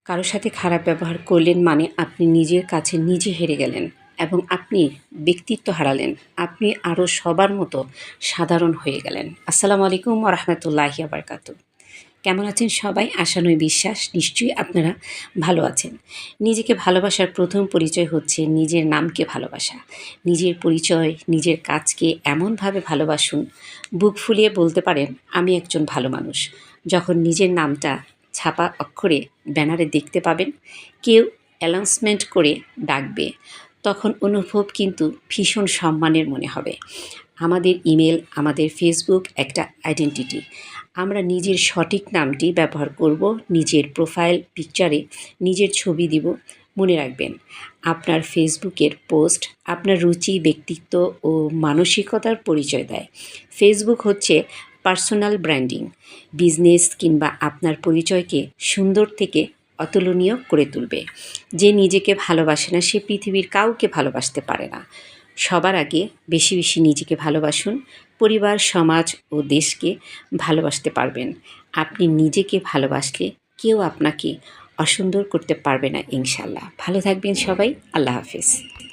কারোর সাথে খারাপ ব্যবহার করলেন মানে আপনি নিজের কাছে নিজে হেরে গেলেন এবং আপনি ব্যক্তিত্ব হারালেন। আপনি আরও সবার মতো সাধারণ হয়ে গেলেন। আসসালামু আলাইকুম ওয়া রাহমাতুল্লাহি ওয়া বারাকাতুহু। কেমন আছেন সবাই? আশানুই বিশ্বাস নিশ্চয়ই আপনারা ভালো আছেন। নিজেকে ভালোবাসার প্রথম পরিচয় হচ্ছে নিজের নামকে ভালোবাসা। নিজের পরিচয়, নিজের কাজকে এমনভাবে ভালোবাসুন, বুক ফুলিয়ে বলতে পারেন, আমি একজন ভালো মানুষ। যখন নিজের নামটা ছাপা অক্ষরে ব্যানারে দেখতে পাবেন, কেউ অ্যানাউন্সমেন্ট করে ডাকবে, তখন অনুভব কিন্তু ভীষণ সম্মানের মনে হবে। আমাদের ইমেল, আমাদের ফেসবুক একটা আইডেন্টিটি। আমরা নিজের সঠিক নামটি ব্যবহার করব, নিজের প্রোফাইল পিকচারে নিজের ছবি দিব। মনে রাখবেন, আপনার ফেসবুকের পোস্ট আপনার রুচি, ব্যক্তিত্ব ও মানসিকতার পরিচয় দেয়। ফেসবুক হচ্ছে পার্সোনাল ব্র্যান্ডিং। বিজনেস কিংবা আপনার পরিচয়কে সুন্দর থেকে অতুলনীয় করে তুলবে। যে নিজেকে ভালোবাসে না সে পৃথিবীর কাউকে ভালোবাসতে পারে না। সবার আগে বেশি বেশি নিজেকে ভালোবাসুন। পরিবার, সমাজ ও দেশকে ভালোবাসতে পারবেন। আপনি নিজেকে ভালোবাসলে কেউ আপনাকে অসুন্দর করতে পারবে না ইনশাআল্লাহ। ভালো থাকবেন সবাই। আল্লাহ হাফেজ।